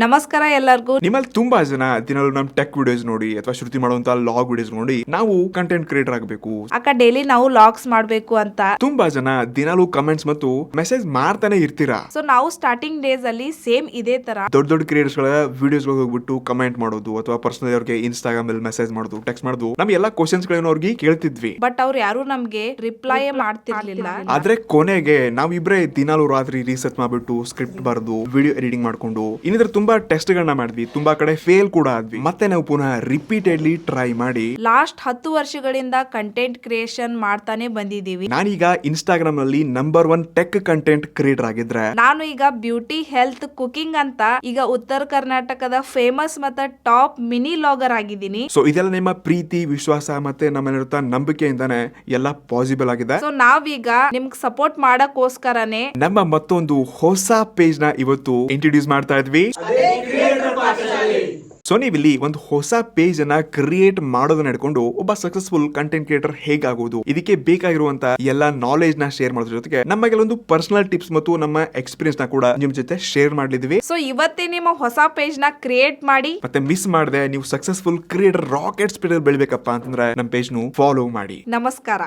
ನಮಸ್ಕಾರ ಎಲ್ಲರಿಗೂ. ನಿಮ್ಮಲ್ಲಿ ತುಂಬಾ ಜನ ದಿನಲ್ಲೂ ನಮ್ ಟೆಕ್ ವಿಡಿಯೋಸ್ ನೋಡಿ ಅಥವಾ ಶ್ರುತಿ ಮಾಡುವಂತ ಲಾಗ್ ವಿಡಿಯೋಸ್ ನೋಡಿ ನಾವು ಕಂಟೆಂಟ್ ಕ್ರಿಯೇಟರ್ ಆಗಬೇಕು, ಅಕ್ಕ ಡೈಲಿ ನಾವು ಲಾಗ್ಸ್ ಮಾಡ್ಬೇಕು ಅಂತ ತುಂಬಾ ಜನ ದಿನಾಲೂ ಕಮೆಂಟ್ಸ್ ಮತ್ತು ಮೆಸೇಜ್ ಮಾಡ್ತಾನೆ ಇರ್ತೀರಾ. ಸೊ ನಾವು ಸ್ಟಾರ್ಟಿಂಗ್ ಡೇಸ್ ಅಲ್ಲಿ ಸೇಮ್ ಇದೇ ತರ ದೊಡ್ಡ ದೊಡ್ಡ ಕ್ರಿಯೇಟರ್ಸ್ ಗಳ ವಿಡಿಯೋಸ್ ಹೋಗ್ಬಿಟ್ಟು ಕಮೆಂಟ್ ಮಾಡೋದು ಅಥವಾ ಪರ್ಸನಲ್ ಅವ್ರಿಗೆ ಇನ್ಸ್ಟಾಗ್ರಾಮ್ ಅಲ್ಲಿ ಮೆಸೇಜ್ ಮಾಡೋದು, ಟೆಕ್ಸ್ಟ್ ಮಾಡೋದು, ನಮ್ ಎಲ್ಲಾ ಕ್ವಶನ್ಸ್ ಗಳನ್ನ ಅವ್ರಿಗೆ ಕೇಳ್ತಿದ್ವಿ. ಬಟ್ ಅವ್ರು ಯಾರು ನಮ್ಗೆ ರಿಪ್ಲೈ ಮಾಡ್ತಿರ್ಲಿಲ್ಲ. ಆದ್ರೆ ಕೊನೆಗೆ ನಾವಿಬ್ರೇ ದಿನಾಲೂ ರಾತ್ರಿ ರಿಸರ್ಚ್ ಮಾಡ್ಬಿಟ್ಟು ಸ್ಕ್ರಿಪ್ಟ್ ಬರೆದು ವಿಡಿಯೋ ಎಡಿಟಿಂಗ್ ಮಾಡ್ಕೊಂಡು ಇನ್ನಿದ್ರ ತುಂಬಾ ಟೆಸ್ಟ್ ಗಳನ್ನ ಮಾಡಿದ್ವಿ, ತುಂಬಾ ಕಡೆ ಫೇಲ್ ಕೂಡ ಆದ್ವಿ. ಮತ್ತೆ ನಾವು ಪುನಃ ರಿಪೀಟೆಡ್ಲಿ ಟ್ರೈ ಮಾಡಿ ಲಾಸ್ಟ್ 10 ವರ್ಷಗಳಿಂದ ಕಂಟೆಂಟ್ ಕ್ರಿಯೇಷನ್ ಮಾಡ್ತಾನೆ ಬಂದಿದೀವಿ. ನಾನೀಗ ಇನ್ಸ್ಟಾಗ್ರಾಮ್ ನಲ್ಲಿ ನಂಬರ್ 1 ಟೆಕ್ ಕಂಟೆಂಟ್ ಕ್ರಿಯೇಟರ್ ಆಗಿದ್ರೆ, ನಾನು ಈಗ ಬ್ಯೂಟಿ, ಹೆಲ್ತ್, ಕುಕಿಂಗ್ ಅಂತ ಈಗ ಉತ್ತರ ಕರ್ನಾಟಕದ ಫೇಮಸ್ ಮತ್ತೆ ಟಾಪ್ ಮಿನಿ ಲಾಗರ್ ಆಗಿದ್ದೀನಿ. ಸೊ ಇದೆಲ್ಲ ನಿಮ್ಮ ಪ್ರೀತಿ, ವಿಶ್ವಾಸ ಮತ್ತೆ ನಮ್ಮಲ್ಲಿರುತ್ತ ನಂಬಿಕೆಯಿಂದಾನೆ ಎಲ್ಲ ಪಾಸಿಬಲ್ ಆಗಿದೆ. ಸೊ ನಾವೀಗ ನಿಮ್ಗೆ ಸಪೋರ್ಟ್ ಮಾಡಕ್ಕೋಸ್ಕರನೇ ನಮ್ಮ ಮತ್ತೊಂದು ಹೊಸ ಪೇಜ್ ನ ಇವತ್ತು ಇಂಟ್ರೊಡ್ಯೂಸ್ ಮಾಡ್ತಾ ಇದ್ವಿ. ಸೊ ನೀವಿಲ್ಲಿ ಒಂದು ಹೊಸ ಪೇಜ್ ಅನ್ನ ಕ್ರಿಯೇಟ್ ಮಾಡೋದನ್ನ ಹಿಡ್ಕೊಂಡು ಒಬ್ಬ ಸಕ್ಸಸ್ಫುಲ್ ಕಂಟೆಂಟ್ ಕ್ರಿಯೇಟರ್ ಹೇಗಾಗೋದು, ಇದಕ್ಕೆ ಬೇಕಾಗಿರುವಂತ ಎಲ್ಲಾ ನಾಲೆಜ್ ನ ಶೇರ್ ಮಾಡೋದ್ರ ಜೊತೆಗೆ ನಮ್ಮ ಕೆಲವೊಂದು ಪರ್ಸನಲ್ ಟಿಪ್ಸ್ ಮತ್ತು ನಮ್ಮ ಎಕ್ಸ್ಪೀರಿಯನ್ಸ್ ನ ಕೂಡ ನಿಮ್ ಜೊತೆ ಶೇರ್ ಮಾಡ್ಲಿದ್ವಿ. ಸೊ ಇವತ್ತೇ ನಿಮ್ಮ ಹೊಸ ಪೇಜ್ ನ ಕ್ರಿಯೇಟ್ ಮಾಡಿ ಮತ್ತೆ ಮಿಸ್ ಮಾಡದೆ ನೀವು ಸಕ್ಸಸ್ಫುಲ್ ಕ್ರಿಯೇಟರ್ ರಾಕೆಟ್ ಸ್ಪೀಡ್ ಬೆಳಿಬೇಕಪ್ಪ ಅಂತಂದ್ರೆ ನಮ್ಮ ಪೇಜ್ ನು ಫಾಲೋ ಮಾಡಿ. ನಮಸ್ಕಾರ.